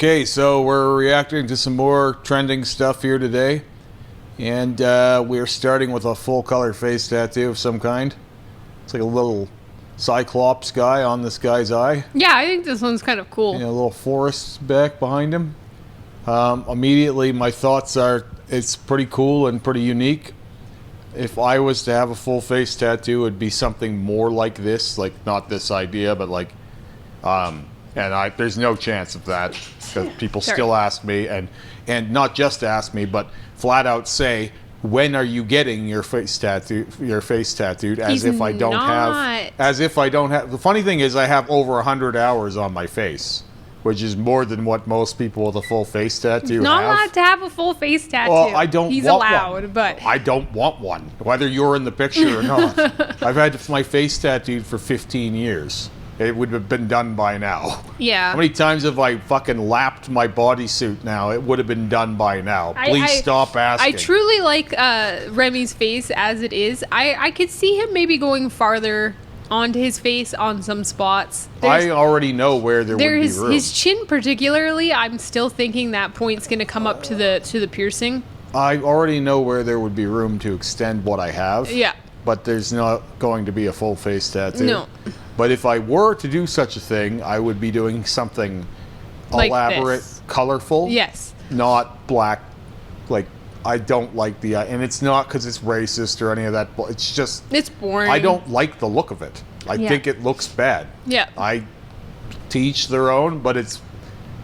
Okay, so we're reacting to some more trending stuff here today. And we're starting with a full color face tattoo of some kind. It's like a little cyclops guy on this guy's eye. Yeah, I think this one's kind of cool. And a little forest back behind him. Immediately, my thoughts are it's pretty cool and pretty unique. If I was to have a full face tattoo, it'd be something more like this. Like, not this idea, but like... there's no chance of that, because people still ask me, and not just ask me, but flat out say, when are you getting your face tattooed? As if I don't have. The funny thing is, I have over 100 hours on my face, which is more than what most people with a full face tattoo Not have. allowed to have a full face tattoo. Well, I don't. He's want allowed, one. but I don't want one, whether you're in the picture or not. I've had my face tattooed for 15 years. It would have been done by now. Yeah. How many times have I fucking lapped my bodysuit now? It would have been done by now. Please stop asking. I truly like Remy's face as it is. I could see him maybe going farther onto his face on some spots. I already know where there would be room. His chin particularly, I'm still thinking that point's going to come up to the piercing. I already know where there would be room to extend what I have. Yeah. But there's not going to be a full face tattoo. No. But if I were to do such a thing, I would be doing something like elaborate, this. colorful. Yes. Not black. Like, I don't like the... and it's not because it's racist or any of that. It's just... It's boring. I don't like the look of it. I think it looks bad. Yeah. I teach their own, but it's...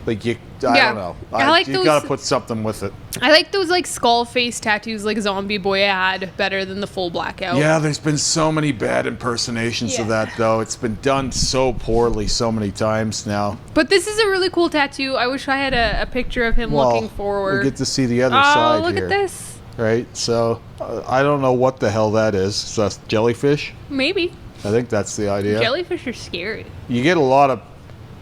like, you... I don't know. You gotta put something with it. I like those like skull face tattoos like Zombie Boy had better than the full blackout. Yeah, there's been so many bad impersonations of that, though. It's been done so poorly so many times now. But this is a really cool tattoo. I wish I had a picture of him looking forward. We get to see the other side here. Oh, look at this. Right, so I don't know what the hell that is. Is that jellyfish? Maybe. I think that's the idea. Jellyfish are scary. You get a lot of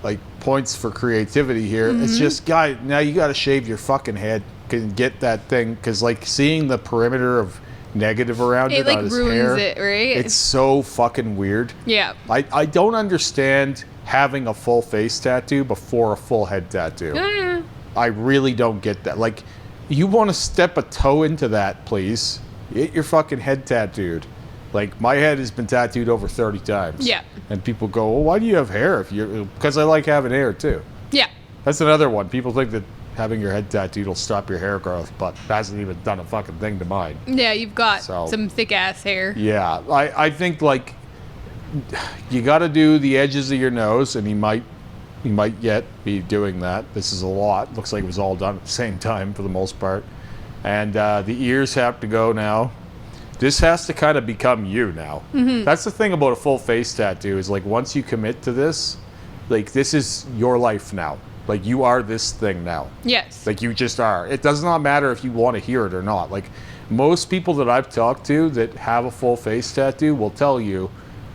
like points for creativity here. It's just, guy, now you got to shave your fucking head and get that thing, because like seeing the perimeter of negative around it like on his ruins hair, it, right? It's so fucking weird. Yeah. I don't understand having a full face tattoo before a full head tattoo. I really don't get that. Like, you want to step a toe into that, please. Get your fucking head tattooed. Like, my head has been tattooed over 30 times. Yeah. And people go, well, why do you have hair? Because I like having hair, too. Yeah. That's another one. People think that having your head tattooed will stop your hair growth, but it hasn't even done a fucking thing to mine. Yeah, you've got some thick-ass hair. Yeah. I think, like, you got to do the edges of your nose, and he might yet be doing that. This is a lot. Looks like it was all done at the same time for the most part. And the ears have to go now. This has to kind of become you now. That's the thing about a full face tattoo, is like, once you commit to this, like, this is your life now. Like, you are this thing now. Yes. Like, you just are. It does not matter if you want to hear it or not. Like, most people that I've talked to that have a full face tattoo will tell you,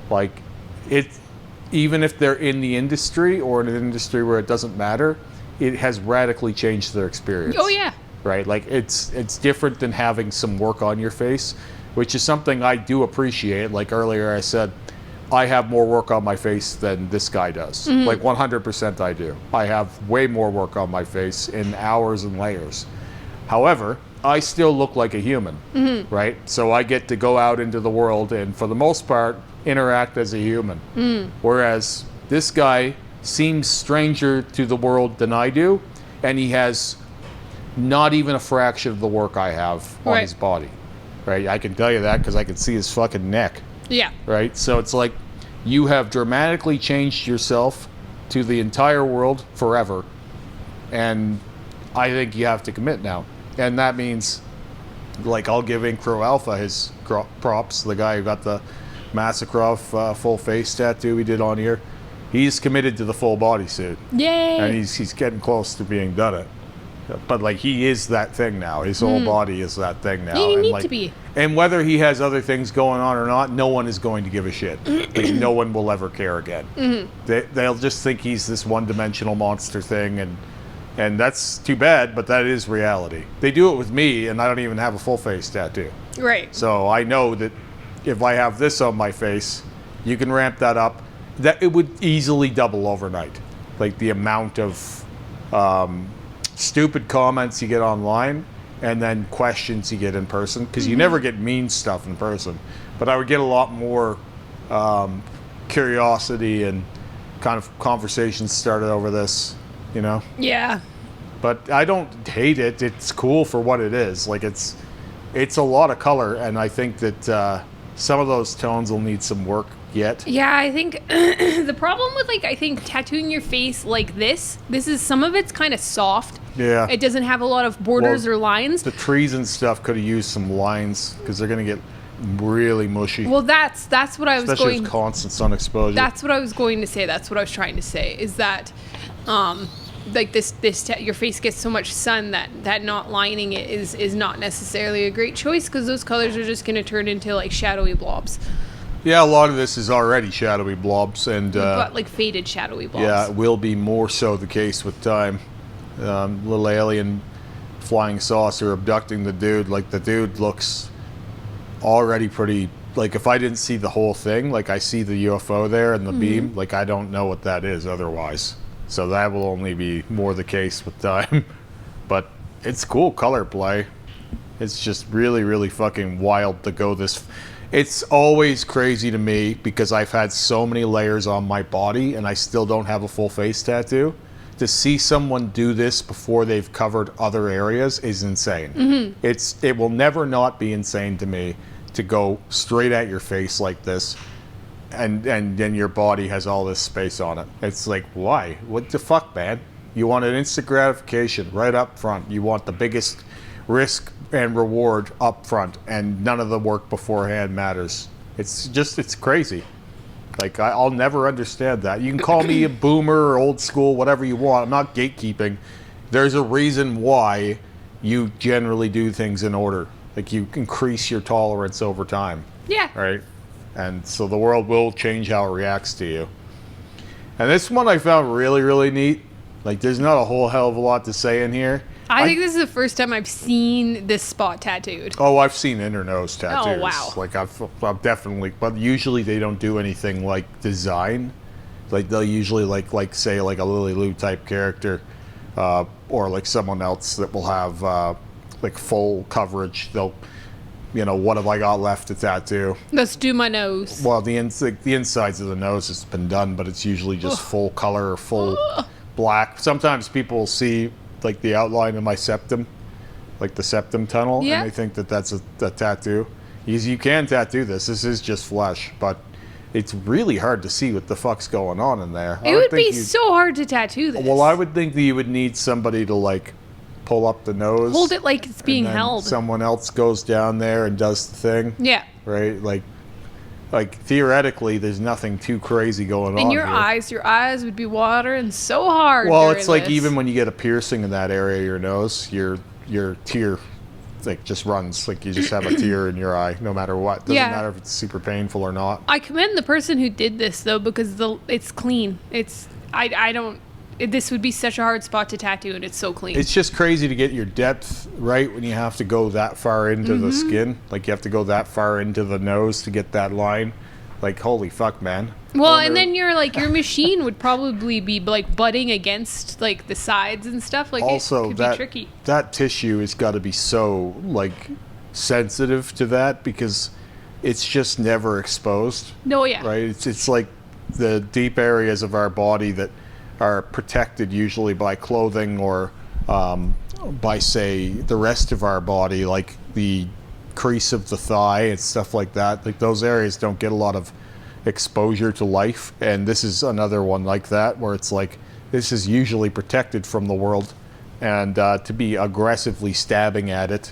like, even if they're in the industry or in an industry where it doesn't matter, it has radically changed their experience. Oh, yeah. Right? Like, it's different than having some work on your face, which is something I do appreciate. Like earlier I said, I have more work on my face than this guy does. Like 100% I do. I have way more work on my face in hours and layers. However, I still look like a human, right? So I get to go out into the world and, for the most part, interact as a human. Whereas this guy seems stranger to the world than I do, and he has not even a fraction of the work I have on his body. Right, I can tell you that because I can see his fucking neck. Yeah. Right, so it's like you have dramatically changed yourself to the entire world forever, and I think you have to commit now. And that means, like, I'll give Incro Alpha his props. The guy who got the Massacroft full face tattoo we did on here, he's committed to the full bodysuit. Yay! And he's getting close to being done it. But, like, he is that thing now. His whole body is that thing now. You and, need like, to be. And whether he has other things going on or not, no one is going to give a shit. Like, no one will ever care again. They'll just think he's this one-dimensional monster thing, and that's too bad, but that is reality. They do it with me, and I don't even have a full face tattoo. Right. So I know that if I have this on my face, you can ramp that up. That it would easily double overnight. Like, the amount of stupid comments you get online and then questions you get in person, because you never get mean stuff in person, but I would get a lot more curiosity and kind of conversations started over this, you know. Yeah. But I don't hate it. It's cool for what it is. Like, it's a lot of color, and I think that some of those tones will need some work yet. Yeah, I think the problem with, like, I think tattooing your face like this is, some of it's kind of soft. Yeah. It doesn't have a lot of borders or lines. The trees and stuff could have used some lines, because they're going to get really mushy. Well, that's what I was especially with constant sun exposure. That's what I was going to say. That's what I was trying to say, is that like your face gets so much sun that not lining it is not necessarily a great choice, because those colors are just going to turn into like shadowy blobs. Yeah, a lot of this is already shadowy blobs, and but like faded shadowy blobs. Yeah, it will be more so the case with time. Little alien flying saucer abducting the dude. Like, the dude looks already pretty. Like, if I didn't see the whole thing, like I see the UFO there and the beam, like I don't know what that is otherwise. So that will only be more the case with time. But it's cool color play. It's just really, really fucking wild to go this. It's always crazy to me, because I've had so many layers on my body and I still don't have a full face tattoo. To see someone do this before they've covered other areas is insane. It will never not be insane to me to go straight at your face like this, and then your body has all this space on it. It's like, why? What the fuck, man? You want an instant gratification right up front. You want the biggest risk and reward up front, and none of the work beforehand matters. It's crazy. Like, I'll never understand that. You can call me a boomer or old school, whatever you want. I'm not gatekeeping. There's a reason why you generally do things in order. Like, you increase your tolerance over time. Yeah. Right? And so the world will change how it reacts to you. And this one I found really, really neat. Like, there's not a whole hell of a lot to say in here. I think this is the first time I've seen this spot tattooed. Oh, I've seen inner nose tattoos. Oh, wow. Like, I've definitely, but usually they don't do anything like design. Like, they'll usually like say like a Lily Lou type character, or like someone else that will have like full coverage. They'll, you know, what have I got left to tattoo? Let's do my nose. Well, the insides of the nose has been done, but it's usually just full color or full black. Sometimes people will see like the outline of my septum, like the septum tunnel, and they think that that's a tattoo. You can tattoo this. This is just flesh, but it's really hard to see what the fuck's going on in there. It would be so hard to tattoo this. Well, I would think that you would need somebody to like pull up the nose, hold it like it's being and then held. someone else goes down there and does the thing. Yeah. Right. Like theoretically, there's nothing too crazy going on. And your eyes would be watering so hard. Well, it's like this. even when you get a piercing in that area of your nose, your tear like just runs. Like, you just have a tear in your eye, no matter what. Doesn't matter if it's super painful or not. I commend the person who did this though, because it's clean. This would be such a hard spot to tattoo, and it's so clean. It's just crazy to get your depth right when you have to go that far into the skin. Like, you have to go that far into the nose to get that line. Like, holy fuck, man. Well, and then your machine would probably be like butting against like the sides and stuff. Like, also, it could be tricky. That tissue has got to be so like sensitive to that, because it's just never exposed. No, yeah. Right? It's like the deep areas of our body that are protected usually by clothing or by, say, the rest of our body, like the crease of the thigh and stuff like that. Like, those areas don't get a lot of exposure to life, and this is another one like that, where it's like, this is usually protected from the world, and to be aggressively stabbing at it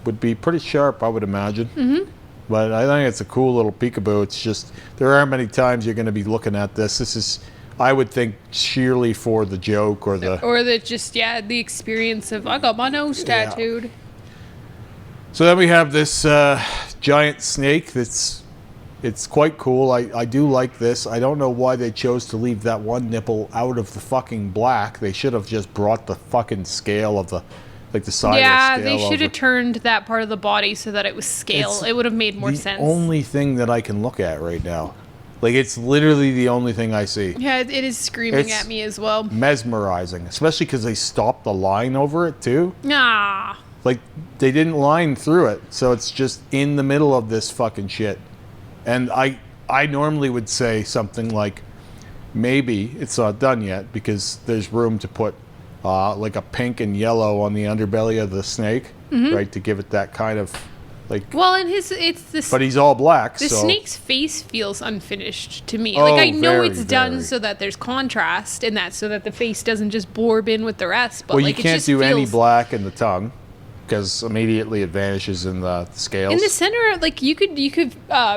would be pretty sharp, I would imagine. But I think it's a cool little peekaboo. It's just, there aren't many times you're going to be looking at this. This is, I would think, sheerly for the joke or the experience of, I got my nose tattooed. Yeah. So then we have this giant snake it's quite cool. I do like this. I don't know why they chose to leave that one nipple out of the fucking black. They should have just brought the fucking scale of the, like the side yeah, of the scale. they should have turned that part of the body so that it was scale. It would have made more sense. The only thing that I can look at right now. Like, it's literally the only thing I see. Yeah, it is screaming It's at me as well. mesmerizing, especially because they stopped the line over it too. Ah. Like, they didn't line through it, so it's just in the middle of this fucking shit. And I normally would say something like, maybe it's not done yet because there's room to put like a pink and yellow on the underbelly of the snake, right, to give it that kind of like. Well, and it's this. But he's all black, The so snake's face feels unfinished to me. Oh, Like, I know very, it's done very. so that there's contrast and that so that the face doesn't just blorb in with the rest. But well, like, you it can't just do any feels- black in the tongue because immediately it vanishes in the scales. In the center, like you could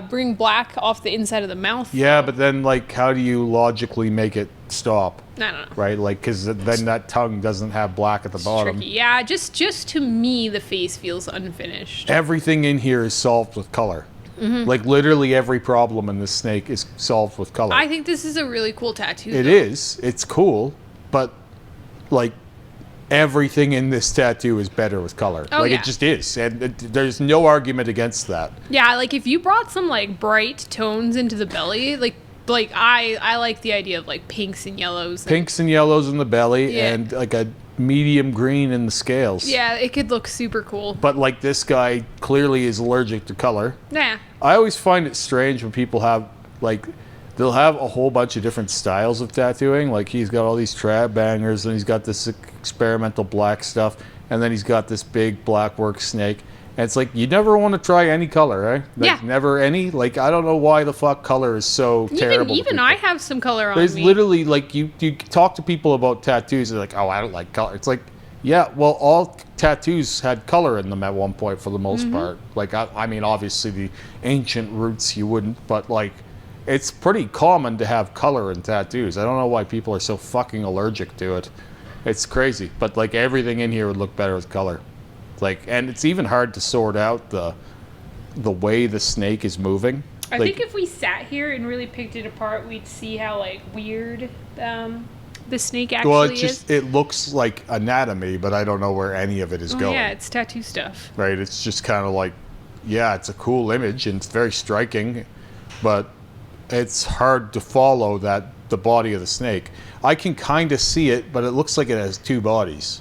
bring black off the inside of the mouth. Yeah, but then like, how do you logically make it stop? I don't know. Right, like, because then that tongue doesn't have black at the bottom. Tricky. Yeah, just to me, the face feels unfinished. Everything in here is solved with color. Like, literally every problem in this snake is solved with color. I think this is a really cool tattoo. It though. is. It's cool, but like, everything in this tattoo is better with color. Oh, like, yeah. it just is, and there's no argument against that. Yeah, like if you brought some like bright tones into the belly, like I like the idea of like pinks and yellows. And, Pinks and yellows in the belly, Yeah. and like a medium green in the scales. yeah, it could look super cool. But like, this guy clearly is allergic to color. Yeah. I always find it strange when people have, like, they'll have a whole bunch of different styles of tattooing. Like, he's got all these trap bangers, and he's got this experimental black stuff, and then he's got this big black work snake. And it's like, you never want to try any color, eh? Like, Yeah. never any? Like, I don't know why the fuck color is so terrible. to Even people. I have some color on There's me. literally, like, you talk to people about tattoos, they're like, oh, I don't like color. It's like, yeah, well, all tattoos had color in them at one point for the most part. Like, I mean, obviously the ancient roots you wouldn't, but like, it's pretty common to have color in tattoos. I don't know why people are so fucking allergic to it. It's crazy, but like, everything in here would look better with color. Like, and it's even hard to sort out the way the snake is moving. I Like, think if we sat here and really picked it apart, we'd see how like weird the snake actually well, it is. just it looks like anatomy, but I don't know where any of it is Oh, going. yeah, it's tattoo stuff. Right? It's just kind of like, yeah, it's a cool image and it's very striking, but it's hard to follow the body of the snake. I can kind of see it, but it looks like it has two bodies.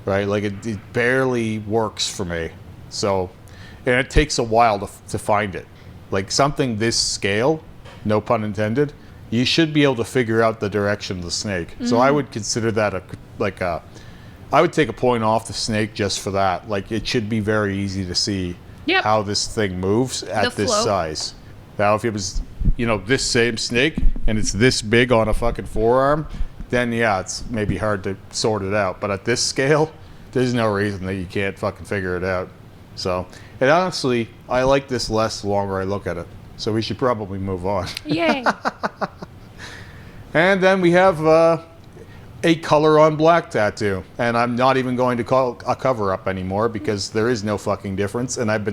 Right? Like, it barely works for me. So, and it takes a while to find it. Like, something this scale, no pun intended, you should be able to figure out the direction of the snake. So I would consider that I would take a point off the snake just for that. Like, it should be very easy to see Yep. how this thing moves at The this flow. size. Now, if it was, this same snake and it's this big on a fucking forearm, then yeah, it's maybe hard to sort it out. But at this scale, there's no reason that you can't fucking figure it out. So, and honestly, I like this less the longer I look at it. So we should probably move on. Yay. And then we have a color on black tattoo. And I'm not even going to call a cover up anymore because there is no fucking difference. And I've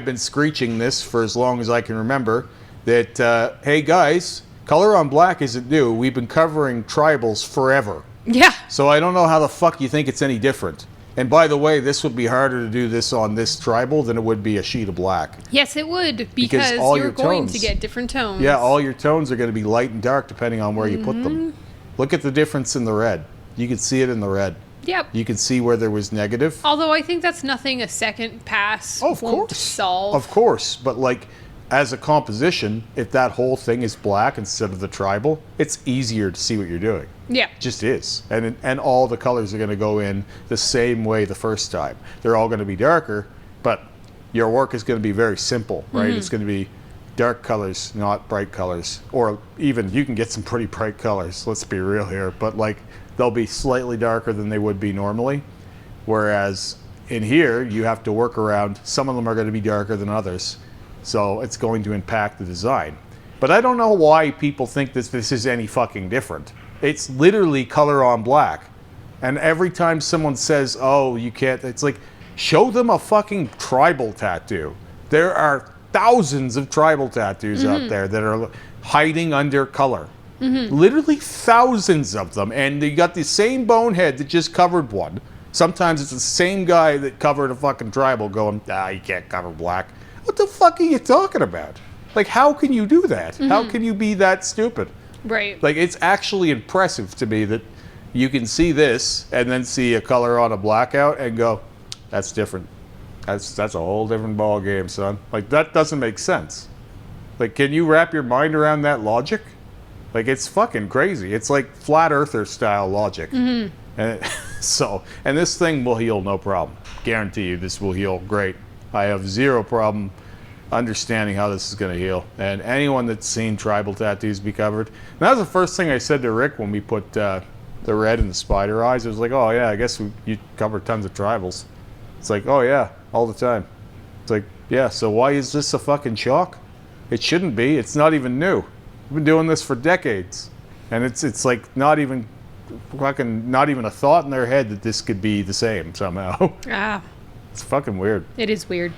been screeching this for as long as I can remember that, hey guys, color on black isn't new. We've been covering tribals forever. Yeah. So I don't know how the fuck you think it's any different. And by the way, this would be harder to do this on this tribal than it would be a sheet of black. Yes, it would, because all you're your going tones- to get different tones. Yeah, all your tones are going to be light and dark depending on where you put them. Look at the difference in the red. You can see it in the red. Yep. You can see where there was negative. Although I think that's nothing a second pass Oh, of won't course. solve. Of course. But like, as a composition, if that whole thing is black instead of the tribal, it's easier to see what you're doing. Yeah. Just is. And all the colors are going to go in the same way the first time. They're all going to be darker, but your work is going to be very simple, right? It's going to be dark colors, not bright colors. Or even, you can get some pretty bright colors, let's be real here, but like, they'll be slightly darker than they would be normally. Whereas in here, you have to work around, some of them are going to be darker than others. So it's going to impact the design. But I don't know why people think this is any fucking different. It's literally color on black. And every time someone says, oh, you can't, it's like, show them a fucking tribal tattoo. There are thousands of tribal tattoos out there that are hiding under color. Literally thousands of them. And you got the same bonehead that just covered one. Sometimes it's the same guy that covered a fucking tribal going, you can't cover black. What the fuck are you talking about? Like, how can you do that? How can you be that stupid? Right. Like, it's actually impressive to me that you can see this and then see a color on a blackout and go, that's different. That's a whole different ball game, son. Like, that doesn't make sense. Like, can you wrap your mind around that logic? Like, it's fucking crazy. It's like flat earther style logic. And and this thing will heal no problem. Guarantee you this will heal great. I have zero problem understanding how this is going to heal. And anyone that's seen tribal tattoos be covered. And that was the first thing I said to Rick when we put the red and the spider eyes. It was like, oh yeah, I guess you cover tons of tribals. It's like, oh yeah, all the time. It's like, yeah, so why is this a fucking shock? It shouldn't be. It's not even new. We've been doing this for decades. And it's like not even a thought in their head that this could be the same somehow. Ah. It's fucking weird. It is weird.